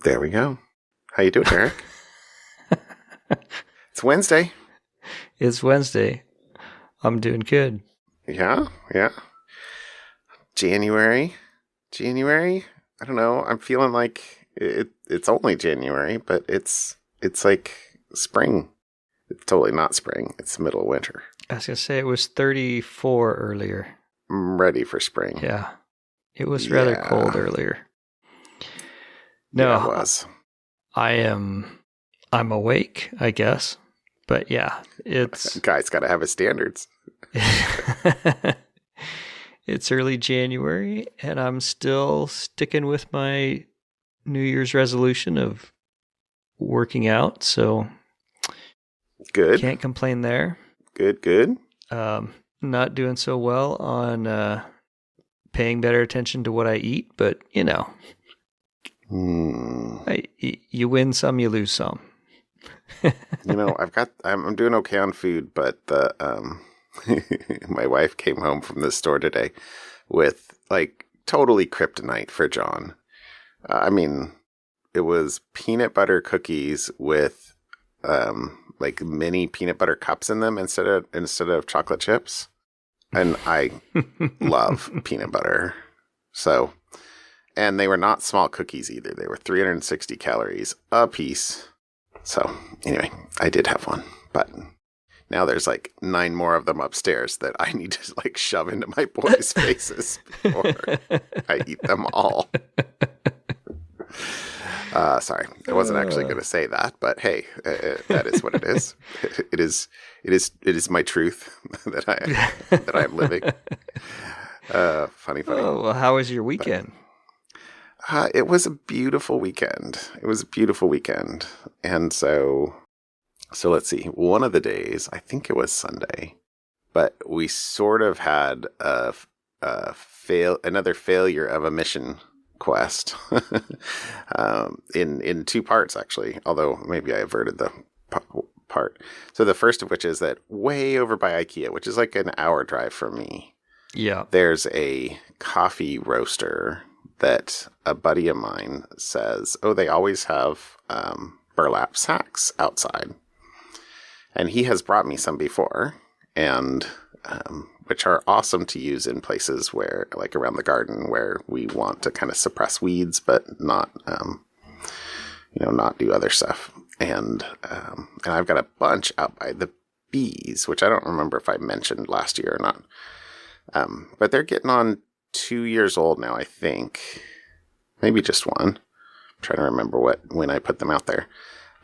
There we go. How you doing, Eric? It's Wednesday. It's Wednesday. I'm doing good. Yeah. January. I don't know. I'm feeling like it's only January, but it's like spring. It's totally not spring. It's the middle of winter. I was going to say it was 34 earlier. I'm ready for spring. Yeah. It was rather cold earlier. No, yeah, it was. I'm awake, I guess. But yeah, it's... Guy's got to have his standards. It's early January, and I'm still sticking with my New Year's resolution of working out, so... Good. Can't complain there. Good. Not doing so well on paying better attention to what I eat, but, you know... You win some, you lose some. I'm doing okay on food, but my wife came home from the store today with like totally kryptonite for John. It was peanut butter cookies with like mini peanut butter cups in them instead of chocolate chips, and I love peanut butter, so. And they were not small cookies either. They were 360 calories a piece. So anyway, I did have one, but now there's like 9 more of them upstairs that I need to like shove into my boys' faces before I eat them all. Sorry, I wasn't actually going to say that, but hey, that is what it is. It is my truth that I am living. Funny. Oh, well, how was your weekend? It was a beautiful weekend. And so let's see. One of the days, I think it was Sunday, but we sort of had another failure of a mission quest in 2 parts, actually, although maybe I averted the part. So the first of which is that way over by IKEA, which is like an hour drive from me. Yeah. There's a coffee roaster that a buddy of mine says, they always have burlap sacks outside. And he has brought me some before, and which are awesome to use in places where, like around the garden, where we want to kind of suppress weeds, but not, not do other stuff. And I've got a bunch out by the bees, which I don't remember if I mentioned last year or not. But they're getting on 2 years old now, I think. Maybe just 1. I'm trying to remember when I put them out there.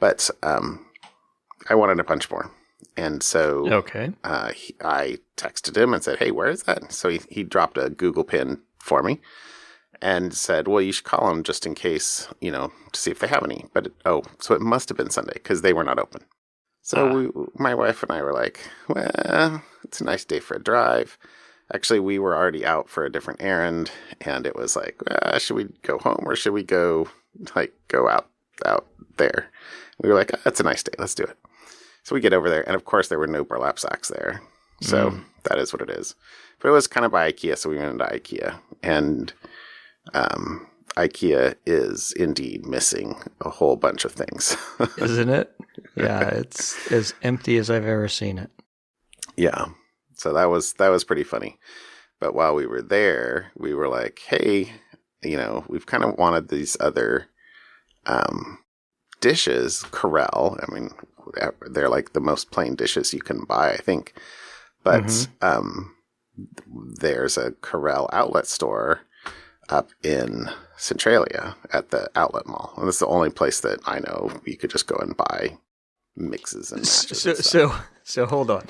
But I wanted a bunch more. And so okay. I texted him and said, hey, where is that? So he dropped a Google pin for me and said, well, you should call them just in case, to see if they have any. But so it must have been Sunday because they were not open. So my wife and I were like, well, it's a nice day for a drive. Actually, we were already out for a different errand, and it was like, should we go home or should we go out there? We were like, it's a nice day. Let's do it. So we get over there, and of course there were no burlap sacks there. So that is what it is. But it was kind of by IKEA, so we went into IKEA. And IKEA is indeed missing a whole bunch of things. Isn't it? Yeah, it's as empty as I've ever seen it. Yeah. So that was pretty funny. But while we were there, we were like, hey, we've kind of wanted these other dishes, Corel. I mean, they're like the most plain dishes you can buy, I think. But there's a Corel outlet store up in Centralia at the outlet mall. And it's the only place that I know you could just go and buy mixes and matches and stuff. So hold on.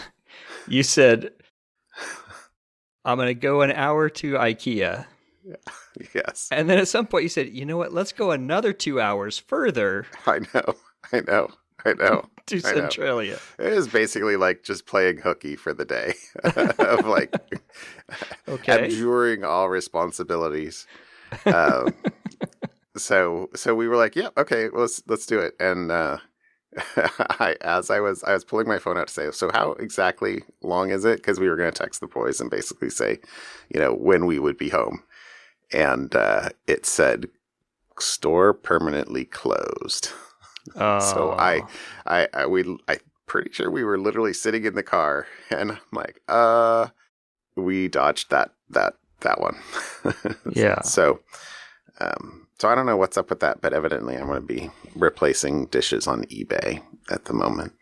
You said, I'm going to go an hour to IKEA. Yes. And then at some point you said, you know what, let's go another 2 hours further. I know. To Centralia. It is basically like just playing hooky for the day of like abjuring all responsibilities. So we were like, yeah, okay, let's do it. And I was pulling my phone out to say, so how exactly long is it? Because we were going to text the boys and basically say, when we would be home. And it said store permanently closed. Oh. So I pretty sure we were literally sitting in the car, and I'm like, we dodged that one. Yeah. So I don't know what's up with that, but evidently I'm going to be replacing dishes on eBay at the moment.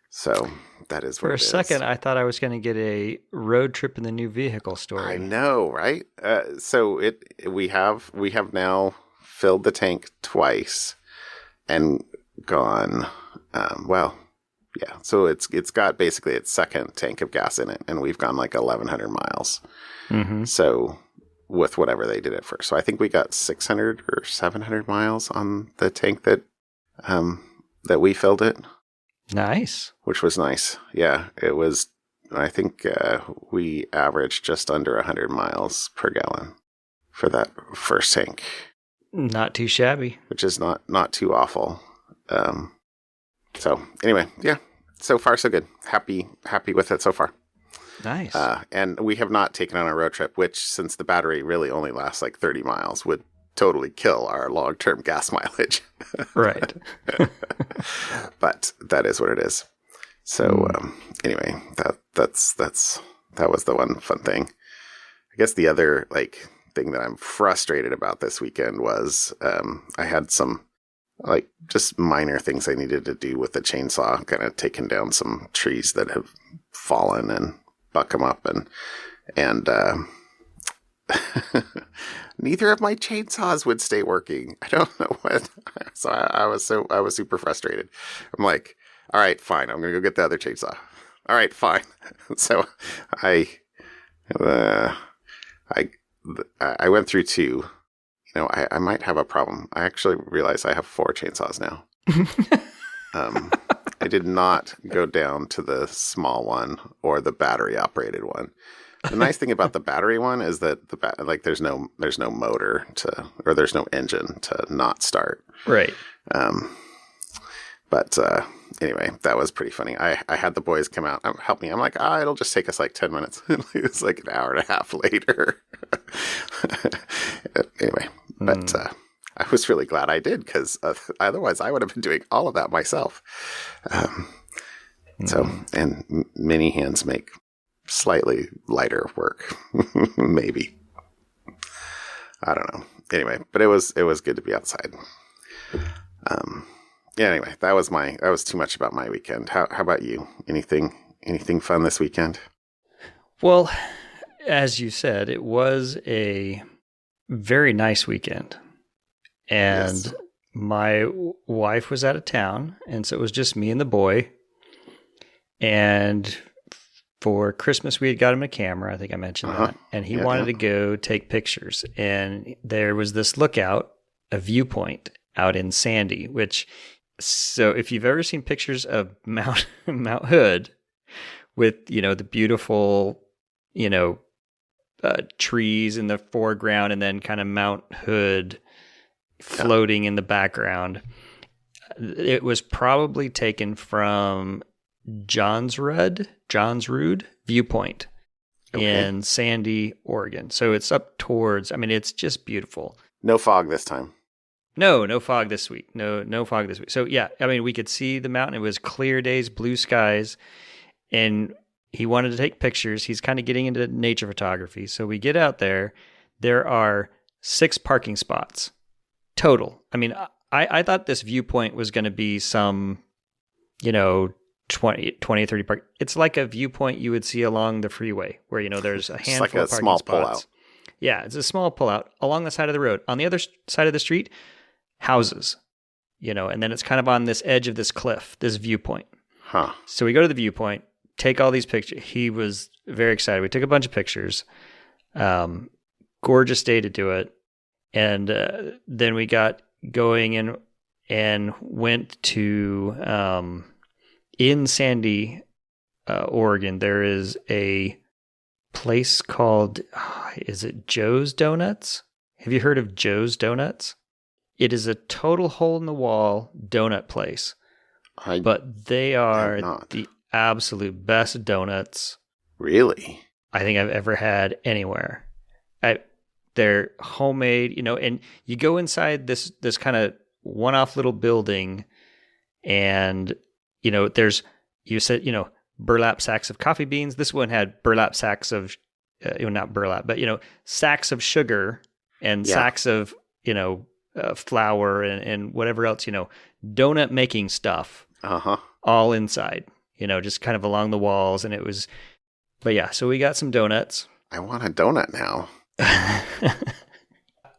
So that is For a second, I thought I was going to get a road trip in the new vehicle story. I know, right? So we have now filled the tank twice and gone. Yeah. So it's got basically its second tank of gas in it, and we've gone like 1,100 miles. Mm-hmm. So with whatever they did at first, so I think we got 600 or 700 miles on the tank that we filled it. Nice. Which was nice. Yeah, it was. I think we averaged just under 100 miles per gallon for that first tank. Not too shabby. Which is not too awful. So anyway, yeah. So far, so good. Happy with it so far. Nice. And we have not taken on a road trip, which, since the battery really only lasts like 30 miles, would totally kill our long-term gas mileage. Right. But that is what it is. So anyway, that was the one fun thing. I guess the other thing that I'm frustrated about this weekend was I had some just minor things I needed to do with the chainsaw, kind of taking down some trees that have fallen and buck them up, and neither of my chainsaws would stay working. I don't know what. So I was super frustrated. I'm like, all right, fine. I'm going to go get the other chainsaw. All right, fine. So I went through two. I might have a problem. I actually realize I have 4 chainsaws now. I did not go down to the small one or the battery operated one. The nice thing about the battery one is that there's no motor or there's no engine to not start. Right. But anyway, that was pretty funny. I had the boys come out, help me. I'm like, it'll just take us like 10 minutes. It was like an hour and a half later. Anyway, but I was really glad I did, because otherwise I would have been doing all of that myself. So, and mini hands make slightly lighter work. Maybe. I don't know. Anyway, but it was good to be outside. Yeah, anyway, that was too much about my weekend. How about you? Anything fun this weekend? Well, as you said, it was a very nice weekend. And yes. My wife was out of town, and so it was just me and the boy. And for Christmas, we had got him a camera. I think I mentioned that. And he wanted to go take pictures. And there was this lookout, a viewpoint out in Sandy, so if you've ever seen pictures of Mount Hood with, the beautiful, trees in the foreground and then kind of Mount Hood floating in the background, it was probably taken from Johns Rood viewpoint in Sandy, Oregon. So it's up towards, it's just beautiful. No fog this time. No fog this week. No fog this week. So yeah, we could see the mountain. It was clear days, blue skies, and he wanted to take pictures. He's kind of getting into nature photography. So we get out there. There are 6 parking spots total. I thought this viewpoint was going to be some, 20 or 30 park. It's like a viewpoint you would see along the freeway where, there's a handful like a of parking small spots. Pullout. Yeah, it's a small pullout along the side of the road. On the other side of the street, houses, and then it's kind of on this edge of this cliff, this viewpoint. Huh. So we go to the viewpoint, take all these pictures. He was very excited. We took a bunch of pictures. Gorgeous day to do it. And then we got going and went to, in Sandy, Oregon, there is a place called, is it Joe's Donuts? Have you heard of Joe's Donuts? It is a total hole-in-the-wall donut place. But they are the absolute best donuts. Really? I think I've ever had anywhere. They're homemade, and you go inside this kind of one-off little building, and you said burlap sacks of coffee beans. This one had burlap sacks of not burlap, but sacks of sugar and sacks of flour and whatever else, donut making stuff. All inside, just kind of along the walls, and it was. But yeah, so we got some donuts. I want a donut now.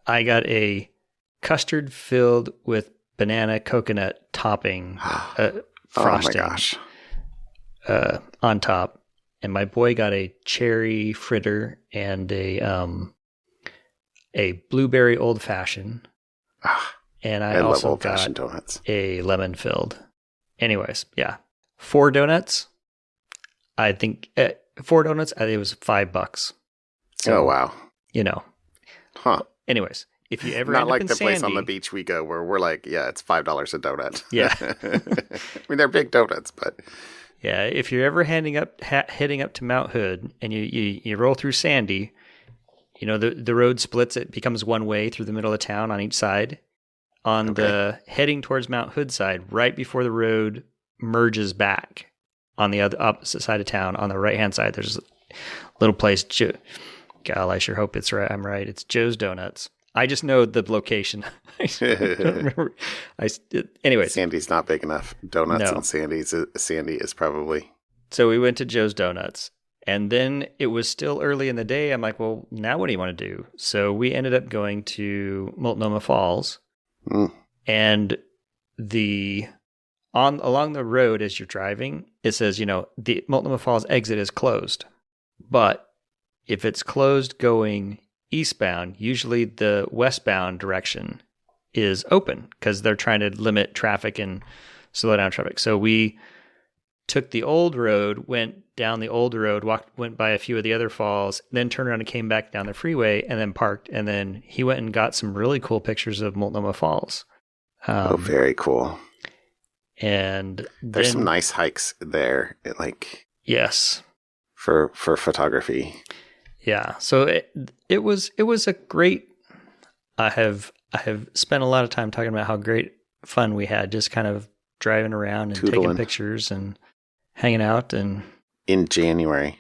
I got a custard filled with banana coconut topping, frosting. Oh my gosh. On top. And my boy got a cherry fritter and a blueberry old fashioned. And I also love old-fashioned got donuts. A lemon filled. Anyways, yeah. 4 donuts. I think 4 donuts, I think it was $5. So, oh, wow. Huh. Anyways, if you ever not end like up in the Sandy, place on the beach we go where we're like, yeah, it's $5 a donut. Yeah. I mean, they're big donuts, but yeah, if you're ever heading up to Mount Hood and you roll through Sandy, the road splits. It becomes one way through the middle of town on each side. On the heading towards Mount Hood side, right before the road merges back on the opposite side of town, on the right hand side, there's a little place. God, I sure hope it's right. I'm right. It's Joe's Donuts. I just know the location. I don't remember. Anyways, Sandy's not big enough. Donuts No. and Sandy is probably. So we went to Joe's Donuts, and then it was still early in the day. I'm like, well, now what do you want to do? So we ended up going to Multnomah Falls, and along the road as you're driving, it says, the Multnomah Falls exit is closed, but if it's closed going eastbound, usually the westbound direction is open because they're trying to limit traffic and slow down traffic. So we took the old road, went down the old road, went by a few of the other falls, then turned around and came back down the freeway and then parked. And then he went and got some really cool pictures of Multnomah Falls. Very cool. And there's some nice hikes there, yes, for photography. Yeah. So it was a great. I have spent a lot of time talking about how great fun we had, just kind of driving around and taking pictures and hanging out. And in January,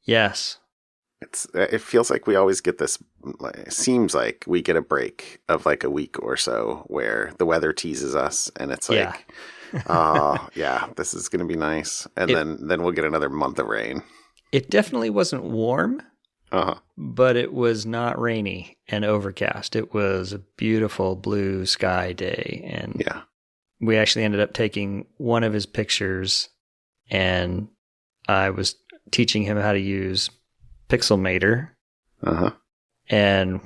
yes, it feels like we always get this. It seems like we get a break of like a week or so where the weather teases us, and it's like, yeah, this is going to be nice, and then we'll get another month of rain. It definitely wasn't warm, but it was not rainy and overcast. It was a beautiful blue sky day. And we actually ended up taking one of his pictures, and I was teaching him how to use Pixelmator. And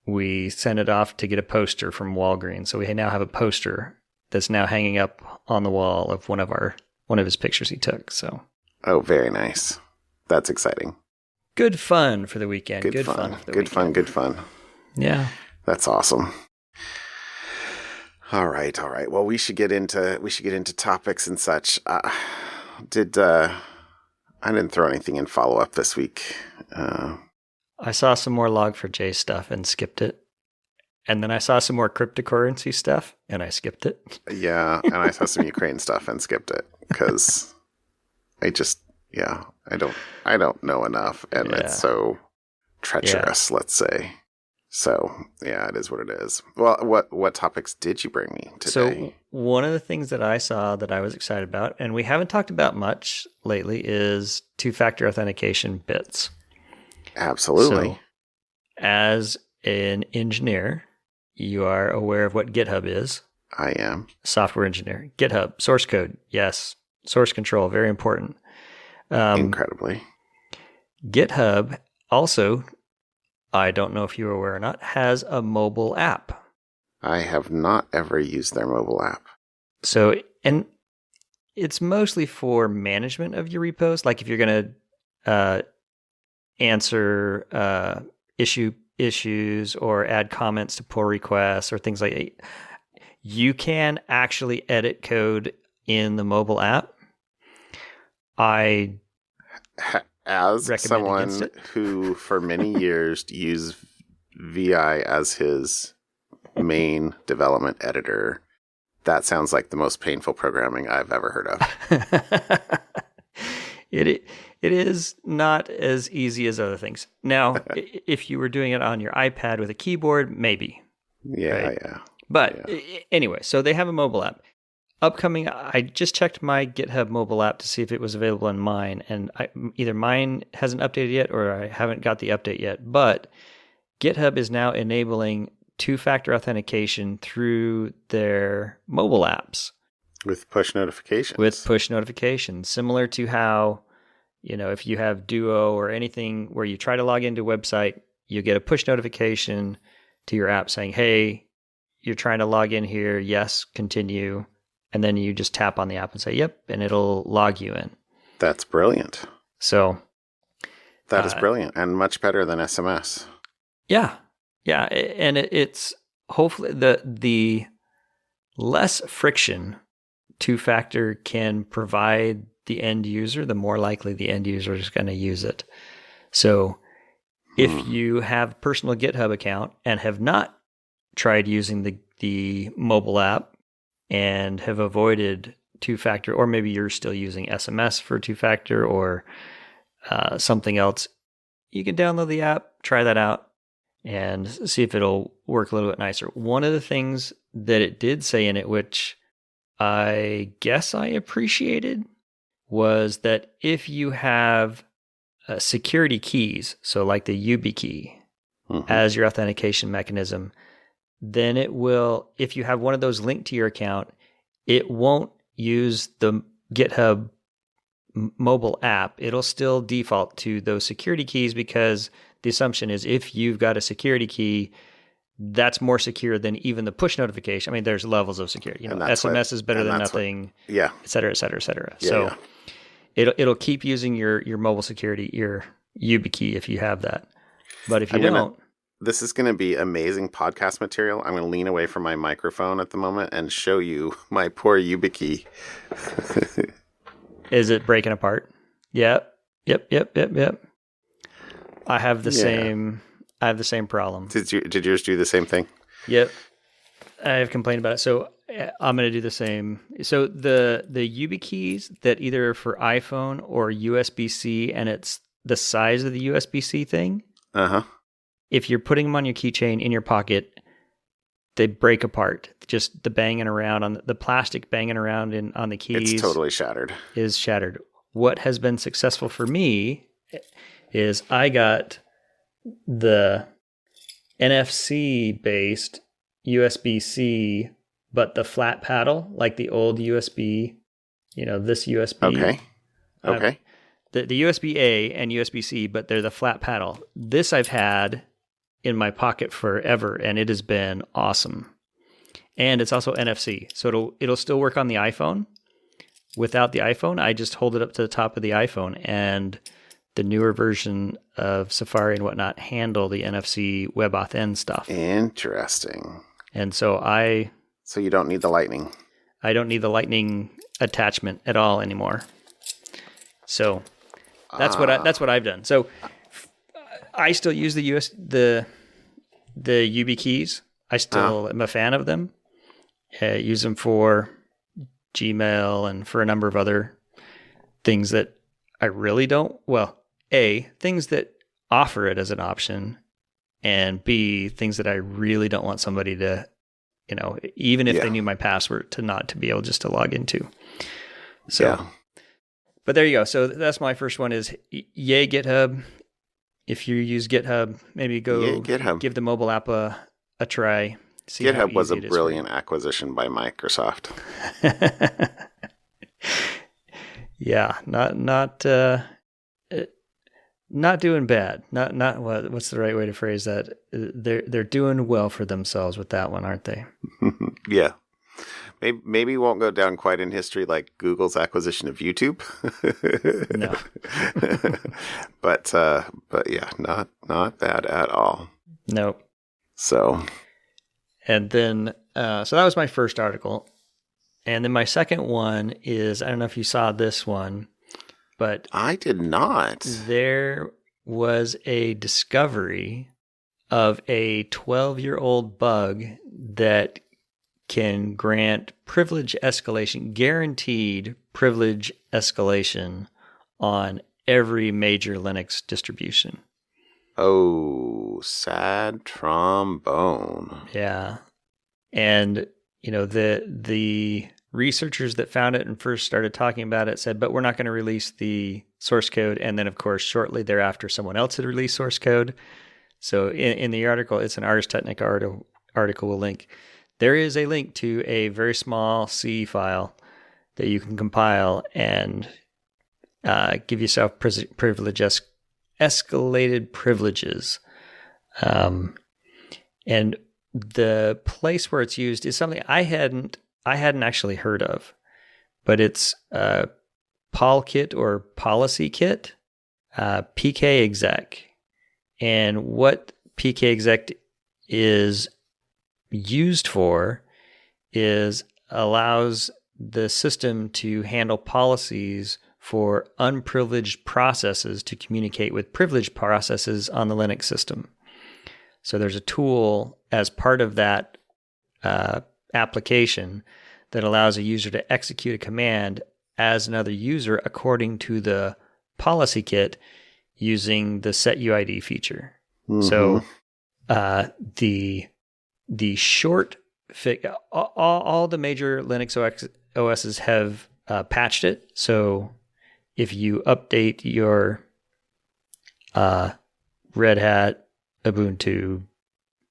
we sent it off to get a poster from Walgreens. So we now have a poster that's now hanging up on the wall of one of his pictures he took. So. Oh, very nice. That's exciting. Good fun for the weekend. Good fun. Good fun. Yeah. That's awesome. All right. Well, we should get into topics and such. I didn't throw anything in follow up this week. I saw some more Log4j stuff and skipped it. And then I saw some more cryptocurrency stuff and I skipped it. Yeah, and I saw some Ukraine stuff and skipped it because I don't know enough, and it's so treacherous, let's say. So, yeah, it is what it is. Well, what topics did you bring me today? So, one of the things that I saw that I was excited about, and we haven't talked about much lately, is two-factor authentication bits. Absolutely. So, as an engineer, you are aware of what GitHub is. I am. Software engineer. GitHub, source code, yes. Source control, very important. Incredibly. GitHub also, I don't know if you are aware or not, has a mobile app. I have not ever used their mobile app. So, and it's mostly for management of your repos. Like if you're going to answer issues or add comments to pull requests or things like that, you can actually edit code in the mobile app. as recommend against someone it. who for many years used VI as his main development editor, that sounds like the most painful programming I've ever heard of. It is not as easy as other things. Now, if you were doing it on your iPad with a keyboard, maybe. Yeah, right? yeah. But anyway, so they have a mobile app. Upcoming, I just checked my GitHub mobile app to see if it was available on mine, and either mine hasn't updated yet or I haven't got the update yet. But GitHub is now enabling two-factor authentication through their mobile apps. With push notifications. With push notifications, similar to how, if you have Duo or anything where you try to log into a website, you get a push notification to your app saying, hey, you're trying to log in here. Yes, continue. And then you just tap on the app and say, yep, and it'll log you in. That's brilliant. So that is brilliant and much better than SMS. Yeah. Yeah. And it's hopefully the less friction two-factor can provide the end user, the more likely the end user is going to use it. So if you have a personal GitHub account and have not tried using the mobile app and have avoided two-factor, or maybe you're still using SMS for two-factor or something else, you can download the app, try that out, and see if it'll work a little bit nicer. One of the things that it did say in it, which I guess I appreciated, was that if you have security keys, so like the YubiKey as your authentication mechanism, then it will, if you have one of those linked to your account, it won't use the GitHub mobile app. It'll still default to those security keys because the assumption is if you've got a security key, that's more secure than even the push notification. I mean, there's levels of security. SMS is better than nothing, et cetera, et cetera, et cetera. So it'll keep using your mobile security, your YubiKey if you have that. But if you don't... This is going to be amazing podcast material. I'm going to lean away from my microphone at the moment and show you my poor YubiKey. Is it breaking apart? Yep. I have the same problem. Did yours do the same thing? Yep. I have complained about it. So I'm going to do the same. So the YubiKeys that either are for iPhone or USB-C, and it's the size of the USB-C thing. If you're putting them on your keychain in your pocket, they break apart. Just the banging around on the plastic banging around on the keys. It's totally shattered. Is shattered. What has been successful for me is I got the NFC based USB-C, but the flat paddle, like the old USB, this USB. Okay. The USB-A and USB-C, but they're the flat paddle. This I've had in my pocket forever, and it has been awesome. And it's also NFC, so it'll still work on the iPhone. Without the iPhone, I just hold it up to the top of the iPhone, and the newer version of Safari and whatnot handle the NFC WebAuthn stuff. Interesting. And so So you don't need the Lightning. I don't need the Lightning attachment at all anymore. So that's what I've done. So I still use the YubiKeys. I still am a fan of them. Use them for Gmail and for a number of other things that I really don't. Well, A, things that offer it as an option, and B, things that I really don't want somebody to, even if they knew my password, to be able just to log into. So, but there you go. So that's my first one is yay GitHub. If you use GitHub, maybe go give the mobile app a try. GitHub was a brilliant acquisition by Microsoft. Yeah, not doing bad. Not what's the right way to phrase that? They're doing well for themselves with that one, aren't they? Yeah. Maybe won't go down quite in history like Google's acquisition of YouTube. No. but yeah, not bad at all. Nope. So. And then, so that was my first article. And then my second one is, I don't know if you saw this one. but I did not. there was a discovery of a 12-year-old bug that can grant privilege escalation, guaranteed privilege escalation on every major Linux distribution. Oh, sad trombone. Yeah. And, the researchers that found it and first started talking about it said, but we're not going to release the source code. And then, of course, shortly thereafter, someone else had released source code. So in the article, it's an Ars Technica article we'll link. There is a link to a very small C file that you can compile and give yourself escalated privileges. And the place where it's used is something I hadn't actually heard of, but it's PolKit or Policy Kit, PK exec. And what PK exec is used for is allows the system to handle policies for unprivileged processes to communicate with privileged processes on the Linux system. So there's a tool as part of that application that allows a user to execute a command as another user according to the policy kit using the setUID feature. Mm-hmm. So the short fix, all the major Linux OSs have patched it. So if you update your Red Hat, Ubuntu,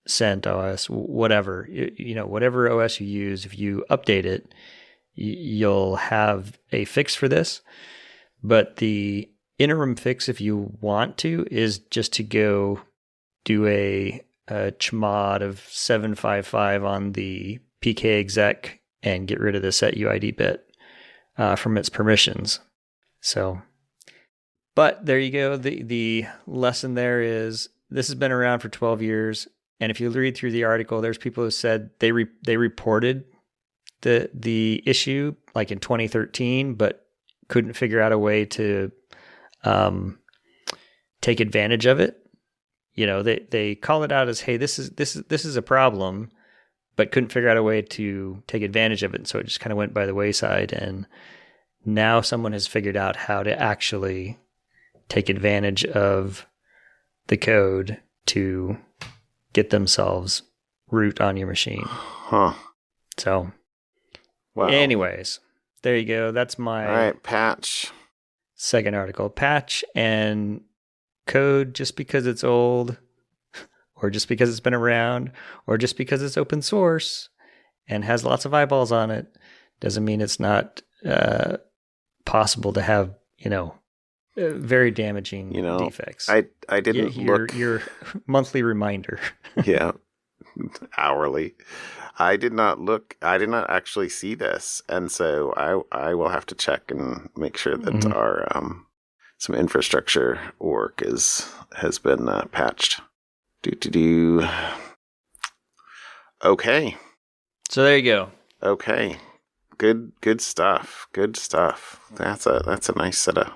CentOS, whatever, whatever OS you use, if you update it, you'll have a fix for this. But the interim fix, if you want to, is just to go do a chmod of 755 on the PK exec and get rid of the setUID bit from its permissions. So, but there you go. The lesson there is this has been around for 12 years. And if you read through the article, there's people who said they reported the issue like in 2013, but couldn't figure out a way to take advantage of it. They call it out as, hey, this is a problem, but couldn't figure out a way to take advantage of it. And so it just kind of went by the wayside. And now someone has figured out how to actually take advantage of the code to get themselves root on your machine. Huh. So, wow. Anyways, there you go. That's my all right, patch. Second article. Patch and code just because it's old or just because it's been around or just because it's open source and has lots of eyeballs on it doesn't mean it's not possible to have, very damaging defects. I didn't look your monthly reminder. Yeah. Hourly. I did not actually see this. And so I will have to check and make sure that our some infrastructure work has been patched. Okay. So there you go. Okay. Good stuff. Good stuff. That's a nice set of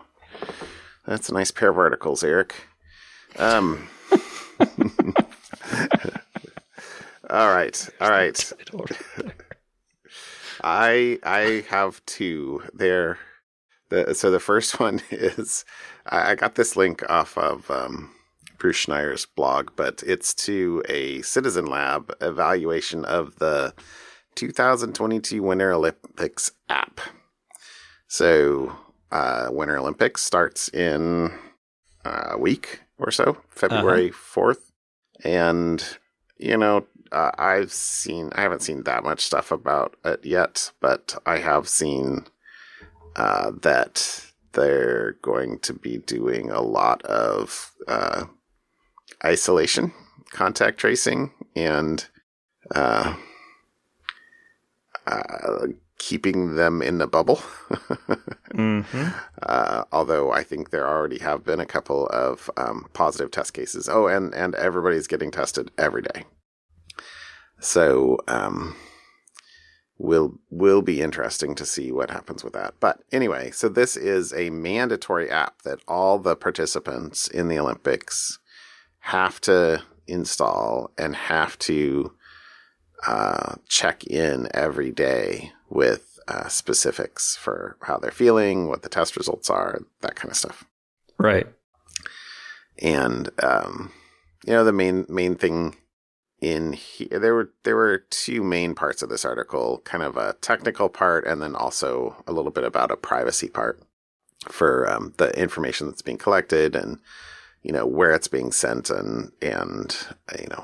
that's a nice pair of articles, Eric. All right. I have two there. So the first one is I got this link off of Bruce Schneier's blog, but it's to a Citizen Lab evaluation of the 2022 Winter Olympics app. So Winter Olympics starts in a week or so, February 4th. And, I haven't seen that much stuff about it yet, but I have seen that they're going to be doing a lot of isolation, contact tracing, and keeping them in the bubble. Although I think there already have been a couple of positive test cases. Oh, and everybody's getting tested every day. So will be interesting to see what happens with that. But anyway, so this is a mandatory app that all the participants in the Olympics have to install and have to check in every day with specifics for how they're feeling, what the test results are, that kind of stuff. Right. And the main thing in here, there were two main parts of this article, kind of a technical part and then also a little bit about a privacy part for the information that's being collected and where it's being sent and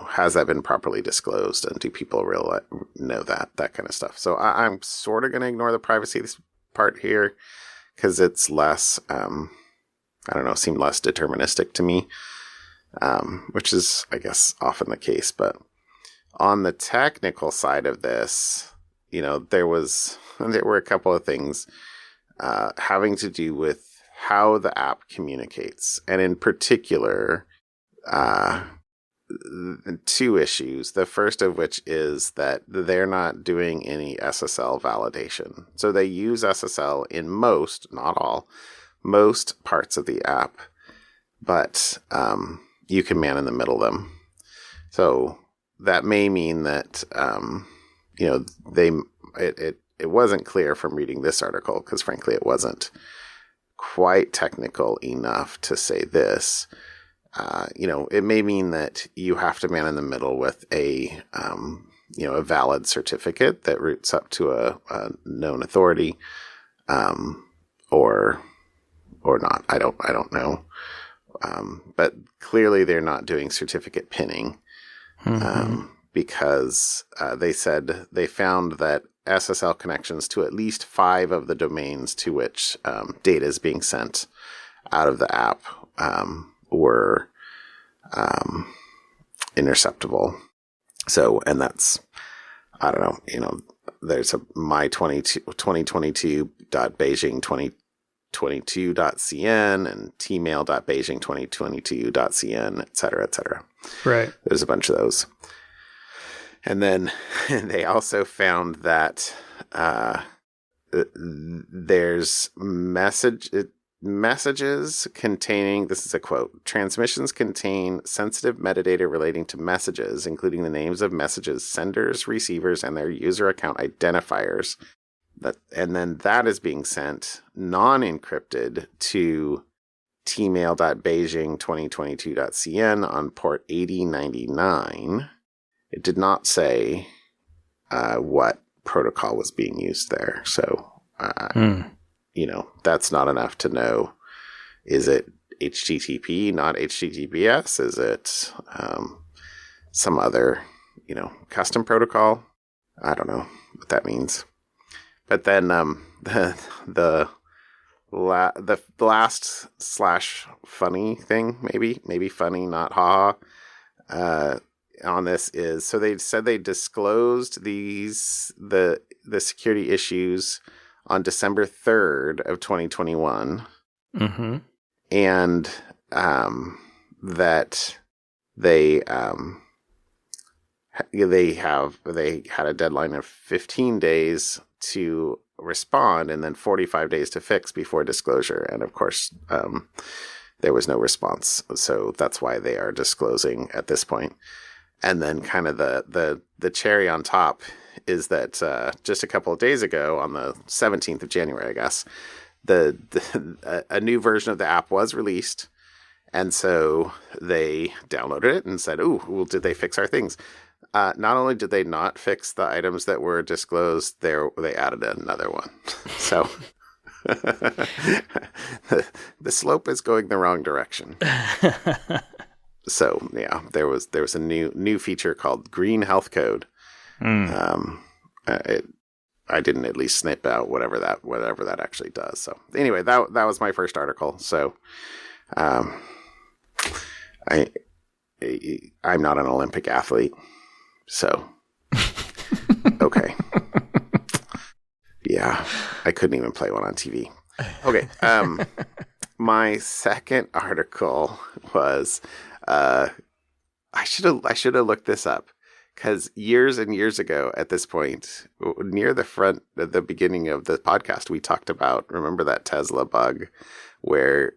has that been properly disclosed and do people really know that kind of stuff. So I'm sort of going to ignore the privacy part here because it's less seemed less deterministic to me, which is, I guess, often the case. But on the technical side of this, there were a couple of things having to do with how the app communicates. And in particular, two issues. The first of which is that they're not doing any SSL validation. So they use SSL in most, not all, most parts of the app, but you can man in the middle them. So that may mean that it wasn't clear from reading this article, because frankly it wasn't quite technical enough to say this. It may mean that you have to man in the middle with a valid certificate that roots up to a known authority, or not. I don't know. But clearly they're not doing certificate pinning, because they said they found that SSL connections to at least 5 of the domains to which data is being sent out of the app were interceptable. So, and that's, I don't know, there's a my2022.beijing2022.cn and tmail.beijing2022.cn, et cetera, et cetera. Right. There's a bunch of those. And then they also found that there's messages containing, this is a quote, transmissions contain sensitive metadata relating to messages, including the names of messages, senders, receivers, and their user account identifiers. And then that is being sent non-encrypted to tmail.beijing2022.cn on port 8099. It did not say what protocol was being used there. So, that's not enough to know. Is it HTTP, not HTTPS? Is it some other, custom protocol? I don't know what that means. But then the last / funny thing, maybe funny, not ha, on this is, so they said they disclosed the security issues on December 3rd of 2021. Mm-hmm. And that they had a deadline of 15 days to respond and then 45 days to fix before disclosure. And of course, there was no response. So that's why they are disclosing at this point. And then kind of the cherry on top is that just a couple of days ago, on the 17th of January, I guess, a new version of the app was released. And so they downloaded it and said, "Ooh, well, did they fix our things?" Not only did they not fix the items that were disclosed, they added another one. So the slope is going the wrong direction. So yeah, there was a new feature called Green Health Code. I didn't at least snip out whatever that actually does. So anyway, that was my first article. So I'm not an Olympic athlete. So okay. Yeah, I couldn't even play one on TV. Okay. My second article was I should have looked this up, Because years and years ago, at this point, near the beginning of the podcast, we talked about, remember that Tesla bug where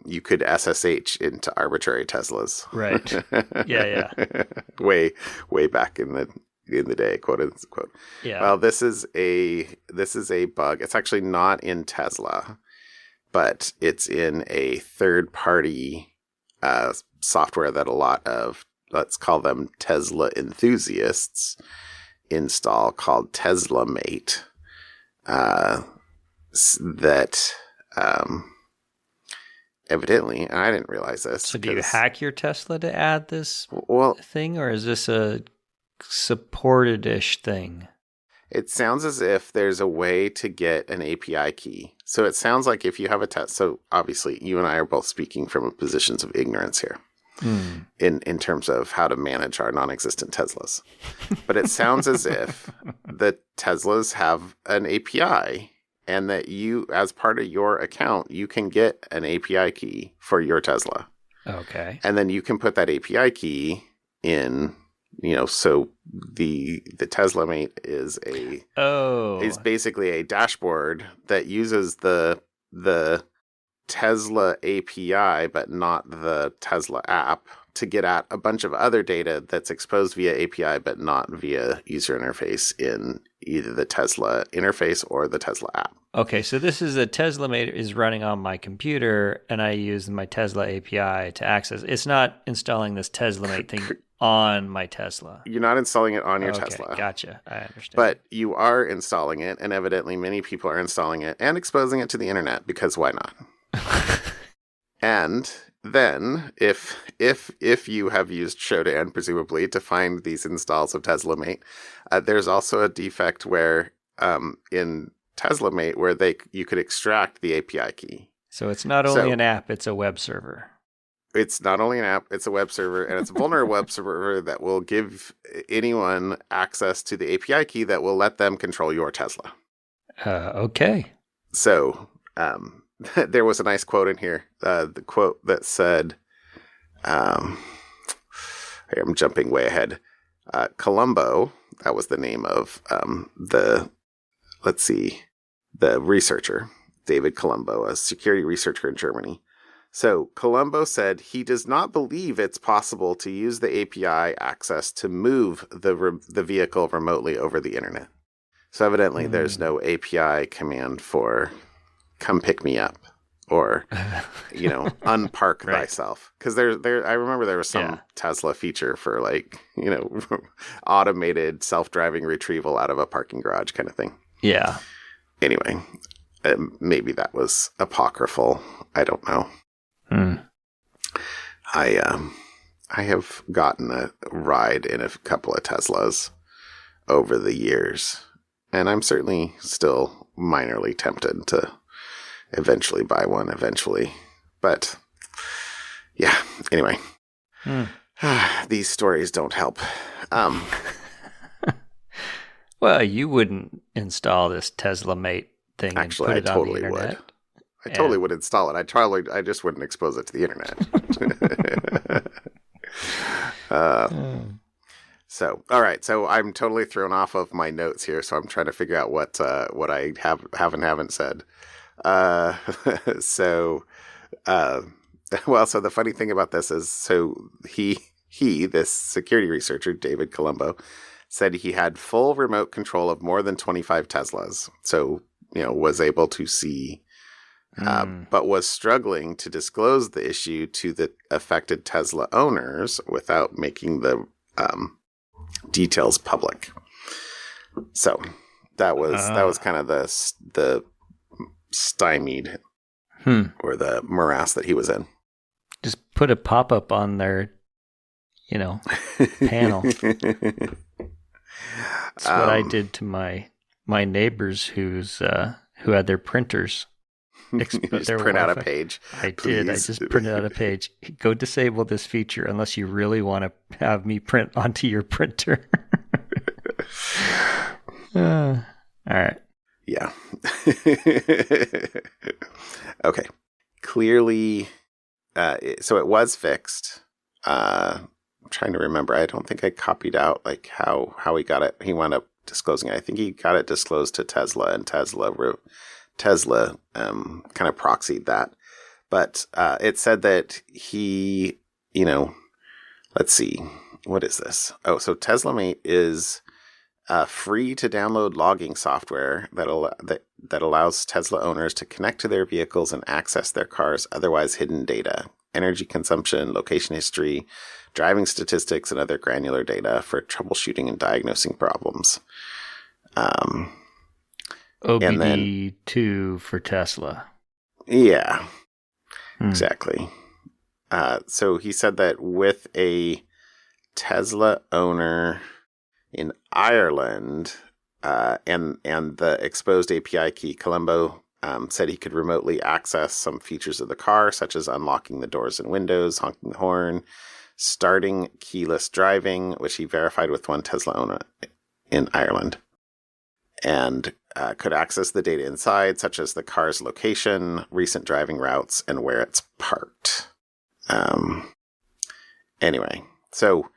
you could SSH into arbitrary Teslas. Right. Yeah. way back in the day, quote unquote. Yeah. Well, this is a bug. It's actually not in Tesla, but it's in a third-party software that a lot of, let's call them Tesla enthusiasts, install, called Teslamate. Evidently, and I didn't realize this. So do you hack your Tesla to add this thing, or is this a supported-ish thing? It sounds as if there's a way to get an API key. So it sounds like if you have a test, so obviously you and I are both speaking from positions of ignorance here in terms of how to manage our non-existent Teslas. But it sounds as if the Teslas have an API and that you, as part of your account, you can get an API key for your Tesla. Okay. And then you can put that API key in, so the Teslamate is basically a dashboard that uses the Tesla API, but not the Tesla app, to get at a bunch of other data that's exposed via API, but not via user interface in either the Tesla interface or the Tesla app. Okay, so this is a Teslamate is running on my computer, and I use my Tesla API to access. It's not installing this Teslamate thing on my Tesla. You're not installing it on your Tesla. Gotcha. I understand. But you are installing it, and evidently many people are installing it and exposing it to the internet, because why not? And then, if you have used Shodan, presumably, to find these installs of Teslamate, there's also a defect where in Teslamate where you could extract the API key. So it's not only an app; it's a web server. It's not only an app; it's a web server, and it's a vulnerable web server that will give anyone access to the API key that will let them control your Tesla. Okay. So. There was a nice quote in here. The quote that said, I'm jumping way ahead. Colombo, that was the name of the researcher, David Colombo, a security researcher in Germany. So Colombo said he does not believe it's possible to use the API access to move the vehicle remotely over the internet. So evidently there's no API command for come pick me up or, unpark thyself. Because I remember there was some Tesla feature for automated self-driving retrieval out of a parking garage kind of thing. Yeah. Anyway, maybe that was apocryphal. I don't know. I have gotten a ride in a couple of Teslas over the years, and I'm certainly still minorly tempted to eventually buy one but yeah, anyway. These stories don't help. Well, you wouldn't install this Teslamate thing. Actually, and put it I totally on the internet. would. I totally would install it. I just wouldn't expose it to the internet. So, all right. So I'm totally thrown off of my notes here. So I'm trying to figure out what I haven't said. So the funny thing about this is, so this security researcher, David Colombo, said he had full remote control of more than 25 Teslas. So, was able to see, but was struggling to disclose the issue to the affected Tesla owners without making the details public. So that was kind of the stymied or the morass that he was in. Just put a pop-up on their, panel. That's what I did to my neighbors who had their printers. Just print out a page. I did. I just printed out a page. Go disable this feature unless you really want to have me print onto your printer. All right. Yeah. Okay. Clearly, so it was fixed. I'm trying to remember. I don't think I copied out like how he got it. He wound up disclosing it. I think he got it disclosed to Tesla, and Tesla kind of proxied that. But it said that he, let's see, what is this? Oh, so Teslamate is free to download logging software that allows Tesla owners to connect to their vehicles and access their cars' otherwise hidden data, energy consumption, location history, driving statistics, and other granular data for troubleshooting and diagnosing problems. OBD2 for Tesla. Yeah, exactly. So he said that with a Tesla owner in Ireland and the exposed API key, Colombo said he could remotely access some features of the car, such as unlocking the doors and windows, honking the horn, starting keyless driving, which he verified with one Tesla owner in Ireland, and could access the data inside, such as the car's location, recent driving routes, and where it's parked. Anyway, so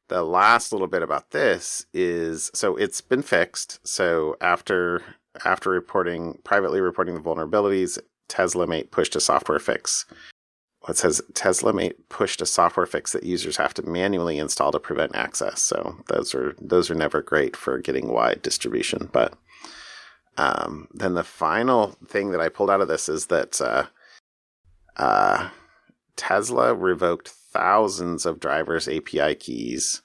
the last little bit about this is, so it's been fixed. So after privately reporting the vulnerabilities, Teslamate pushed a software fix. It says Teslamate pushed a software fix that users have to manually install to prevent access. So those are never great for getting wide distribution. But then the final thing that I pulled out of this is that Tesla revoked thousands of drivers' API keys,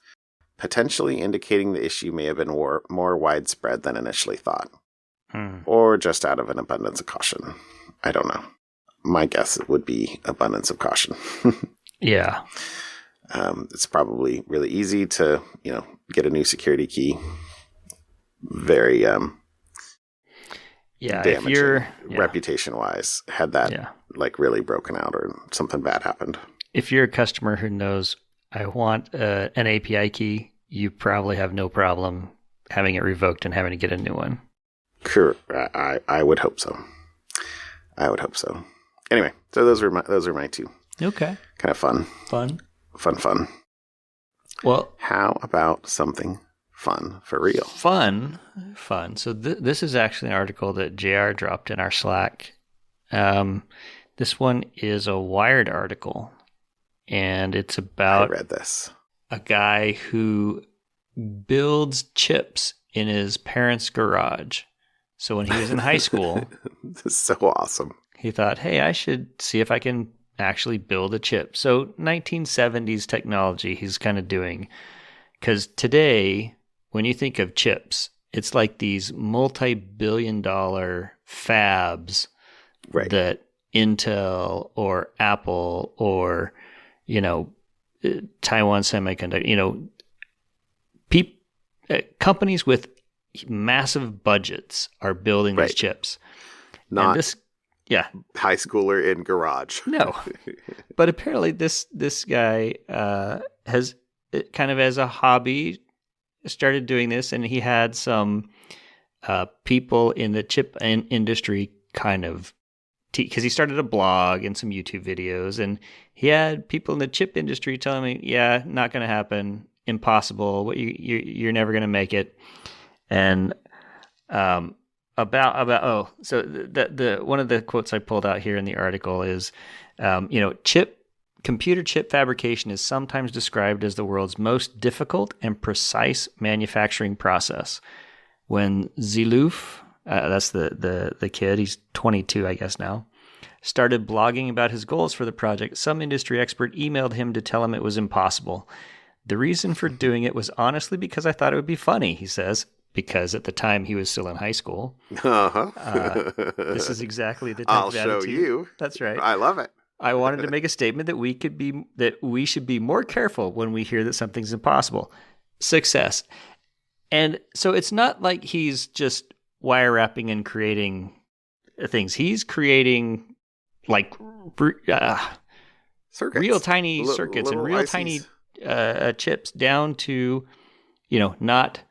potentially indicating the issue may have been more widespread than initially thought. Or just out of an abundance of caution. I don't know. My guess would be abundance of caution. Yeah. It's probably really easy to, get a new security key. Very damaging, if you're reputation-wise, had that really broken out or something bad happened. If you're a customer who knows, I want an API key, you probably have no problem having it revoked and having to get a new one. Sure, I would hope so. Anyway, so those are my two. Okay. Kind of fun. Fun. Well, how about something fun for real? Fun. So this is actually an article that JR dropped in our Slack. This one is a Wired article, and it's about I read this. A guy who builds chips in his parents' garage. So when he was in high school, this is so awesome. He thought, hey, I should see if I can actually build a chip. So 1970s technology he's kind of doing. Because today, when you think of chips, it's like these multi-billion-dollar fabs that Intel or Apple or, Taiwan Semiconductor, companies with massive budgets are building these chips. Not this, high schooler in garage. No, but apparently this guy has kind of as a hobby started doing this, and he had some people in the chip industry kind of because he started a blog and some YouTube videos, and he had people in the chip industry telling me, "Yeah, not going to happen, impossible. What you're never going to make it." And so the one of the quotes I pulled out here in the article is, computer chip fabrication is sometimes described as the world's most difficult and precise manufacturing process. When Ziluf, that's the kid, he's 22, I guess now, started blogging about his goals for the project, some industry expert emailed him to tell him it was impossible. The reason for doing it was honestly because I thought it would be funny, he says. Because at the time he was still in high school. This is exactly the type of attitude. I'll show you. That's right. I love it. I wanted to make a statement that we should be more careful when we hear that something's impossible. Success. And so it's not like he's just wire wrapping and creating things. He's creating like circuits. Real tiny circuits and real tiny chips down to, not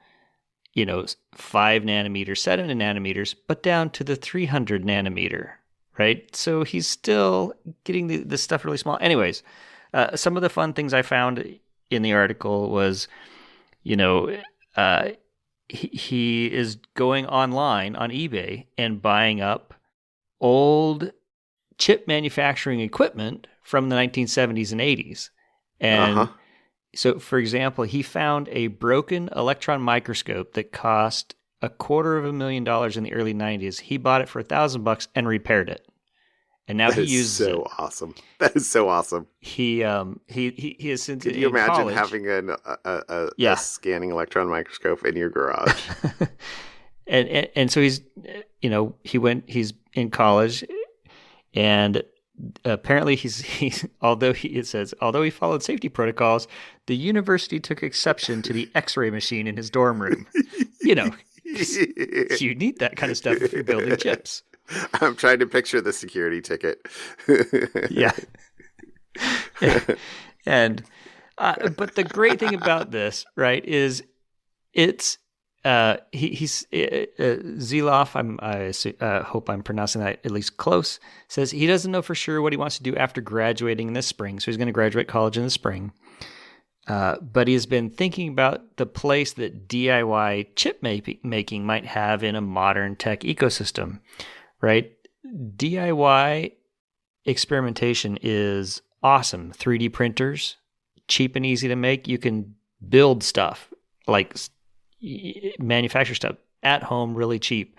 5 nanometers, 7 nanometers, but down to the 300 nanometer, right? So he's still getting the stuff really small. Anyways, some of the fun things I found in the article was, you know, he is going online on eBay and buying up old chip manufacturing equipment from the 1970s and 80s. And so, for example, he found a broken electron microscope that cost $250,000 in the early 90s. He bought it for $1,000 and repaired it. And now he uses it. Awesome. That is so awesome. He is since. Could you imagine college, having a scanning electron microscope in your garage? and so he's he's in college, and apparently although he followed safety protocols, the university took exception to the X-ray machine in his dorm room. You need that kind of stuff if you're building chips. I'm trying to picture the security ticket. Yeah. And but the great thing about this, right, is it's he's Ziloff, I hope I'm pronouncing that at least close, says he doesn't know for sure what he wants to do after graduating in the spring. So he's going to graduate college in the spring. But he has been thinking about the place that DIY chip making might have in a modern tech ecosystem. Right? DIY experimentation is awesome. 3D printers, cheap and easy to make. You can build stuff, like manufacture stuff at home really cheap.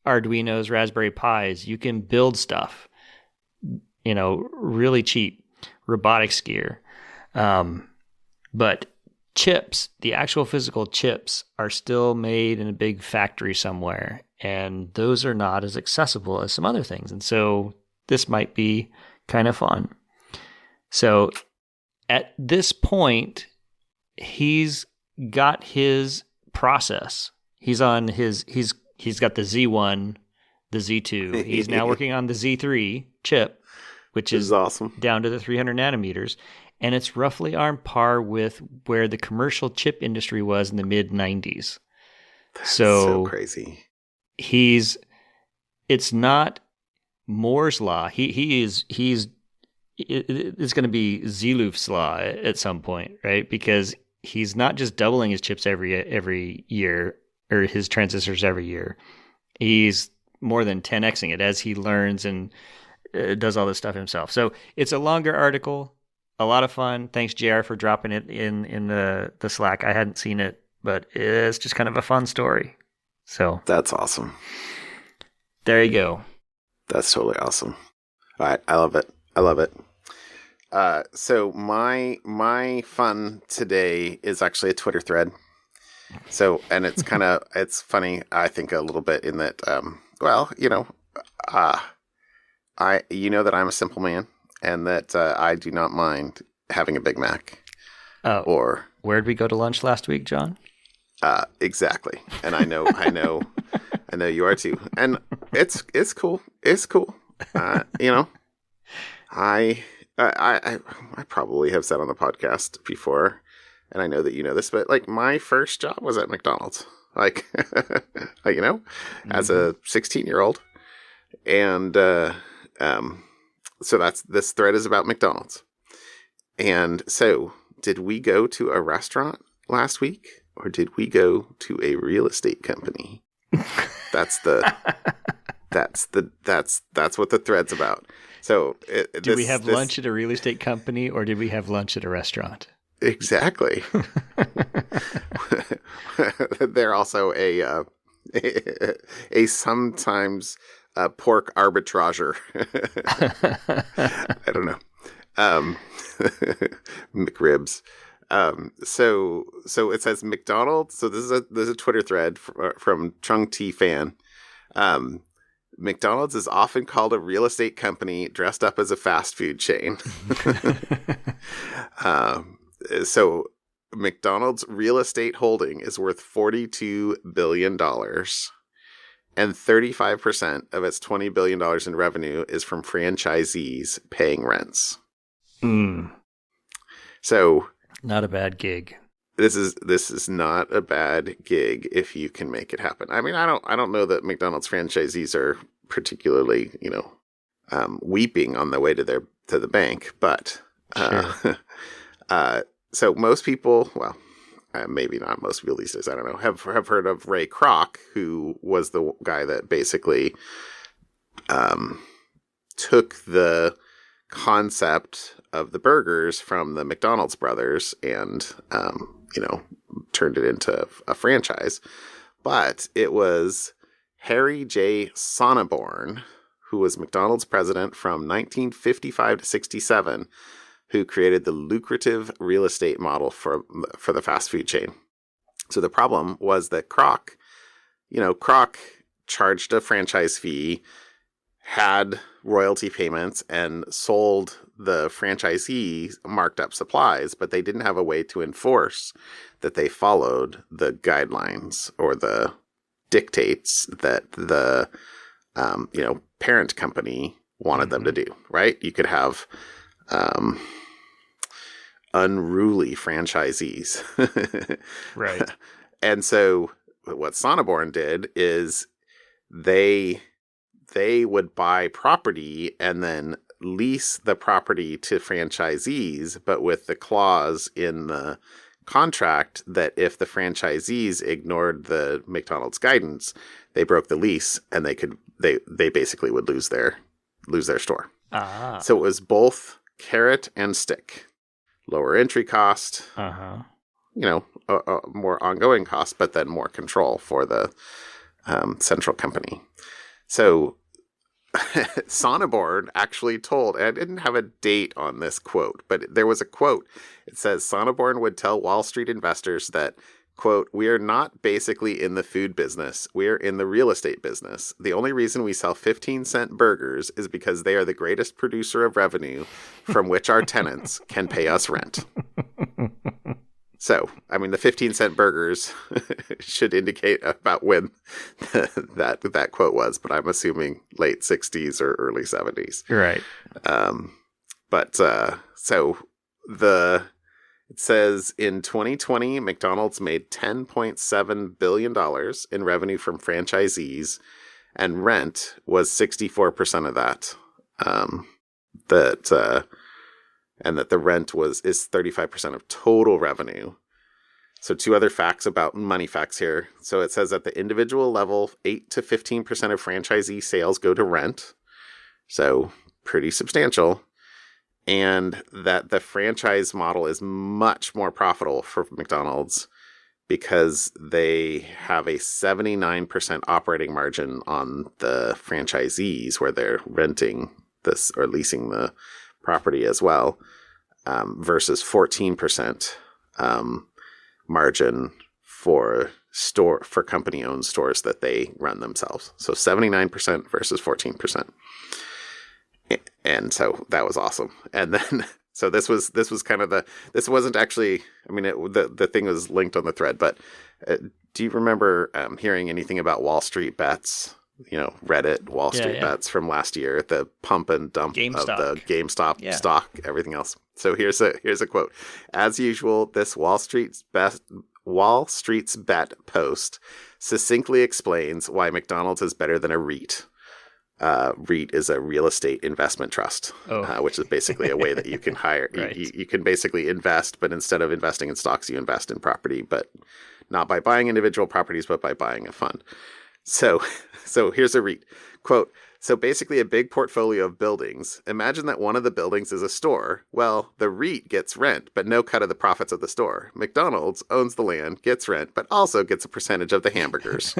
Arduinos, Raspberry Pis, you can build stuff, really cheap. Robotics gear. But chips, the actual physical chips, are still made in a big factory somewhere. And those are not as accessible as some other things. And so this might be kind of fun. So at this point, he's got his process. He's got the Z1, the Z2. He's now working on the Z3 chip, which is awesome, down to the 300 nanometers. And it's roughly on par with where the commercial chip industry was in the mid-90s. That's so crazy. It's not Moore's law. It's going to be Ziluf's law at some point, right? Because he's not just doubling his chips every year, or his transistors every year. He's more than 10xing it as he learns and does all this stuff himself. So it's a longer article, a lot of fun. Thanks, JR, for dropping it in the Slack. I hadn't seen it, but it's just kind of a fun story. So that's awesome. There you go. That's totally awesome. All right, I love it. So my fun today is actually a Twitter thread. So, and it's it's funny, I think, a little bit in that, that I'm a simple man, and that I do not mind having a Big Mac. Or where'd we go to lunch last week, John? Exactly. And I know you are too. And it's cool. It's cool. I probably have said on the podcast before, and I know that you know this, but like my first job was at McDonald's, as a 16-year-old. And, so this thread is about McDonald's. And so did we go to a restaurant last week, or did we go to a real estate company? That's what the thread's about. So did we have lunch at a real estate company, or did we have lunch at a restaurant? Exactly. They're also a sometimes pork arbitrager. I don't know. McRibs. So it says McDonald's. So this is a Twitter thread from Chung T Fan. McDonald's is often called a real estate company dressed up as a fast food chain. So McDonald's real estate holding is worth $42 billion, and 35% of its $20 billion in revenue is from franchisees paying rents. So not a bad gig. This is not a bad gig if you can make it happen. I mean, I don't know that McDonald's franchisees are particularly, weeping on the way to the bank, but sure. So most people, well, maybe not most people these days, I don't know, have heard of Ray Kroc, who was the guy that basically took the concept of the burgers from the McDonald's brothers and, turned it into a franchise. But it was Harry J. Sonneborn, who was McDonald's president from 1955 to 67, who created the lucrative real estate model for the fast food chain. So the problem was that Kroc charged a franchise fee, had royalty payments, and sold the franchisees marked up supplies, but they didn't have a way to enforce that they followed the guidelines or the dictates that the parent company wanted them to do, right? You could have unruly franchisees. Right. And so what Sonneborn did is they would buy property and then lease the property to franchisees, but with the clause in the contract that if the franchisees ignored the McDonald's guidance, they broke the lease and they basically would lose their store. Ah. So it was both carrot and stick. Lower entry cost, more ongoing cost, but then more control for the central company. So Sonneborn actually told, and I didn't have a date on this quote, but there was a quote. It says Sonneborn would tell Wall Street investors that, quote, "We are not basically in the food business. We are in the real estate business. The only reason we sell 15-cent burgers is because they are the greatest producer of revenue from which our tenants can pay us rent." So, I mean, the 15-cent burgers should indicate about when that quote was, but I'm assuming late 60s or early 70s. Right. It says in 2020, McDonald's made $10.7 billion in revenue from franchisees, and rent was 64% of that. And that the rent is 35% of total revenue. So 2 other facts about money facts here. So it says at the individual level, 8 to 15% of franchisee sales go to rent. So pretty substantial. And that the franchise model is much more profitable for McDonald's because they have a 79% operating margin on the franchisees where they're renting this or leasing the property as well, versus 14% margin for company-owned stores that they run themselves. So 79% versus 14%. And so that was awesome. And then, so this was kind of this wasn't actually, I mean, the thing was linked on the thread, but do you remember hearing anything about Wall Street bets? Reddit, Wall Street bets from last year, the pump and dump GameStop. of the GameStop stock, everything else. So here's a quote. As usual, this Wall Street's bet post succinctly explains why McDonald's is better than a REIT. REIT is a real estate investment trust, which is basically a way that you can hire. Right. You can basically invest, but instead of investing in stocks, you invest in property, but not by buying individual properties, but by buying a fund. So here's a REIT. Quote, "So basically a big portfolio of buildings. Imagine that one of the buildings is a store. Well, the REIT gets rent, but no cut of the profits of the store. McDonald's owns the land, gets rent, but also gets a percentage of the hamburgers."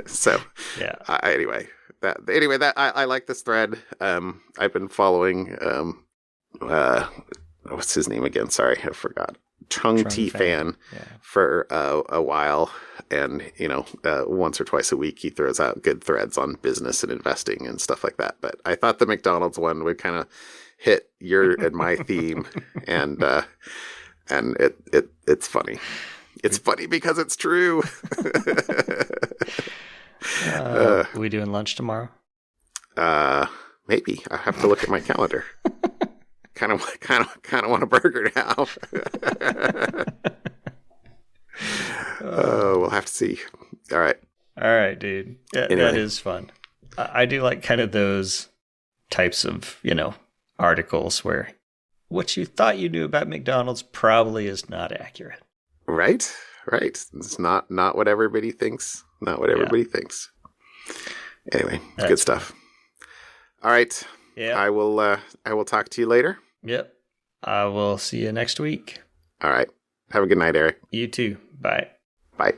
So, yeah. Anyway, I like this thread. I've been following, what's his name again? Sorry, I forgot. Chung T Fan for a while, and once or twice a week he throws out good threads on business and investing and stuff like that. But I thought the McDonald's one would kind of hit your and my theme, and it's funny. It's funny because it's true. Are we doing lunch tomorrow? Maybe. I have to look at my calendar. Kind of want a burger now. We'll have to see. All right, dude. Anyway. That is fun. I do like kind of those types of articles where what you thought you knew about McDonald's probably is not accurate. Right. It's not what everybody thinks. Not what everybody thinks. Anyway, it's good stuff. All right. Yeah. I will talk to you later. Yep. I will see you next week. All right. Have a good night, Eric. You too. Bye. Bye.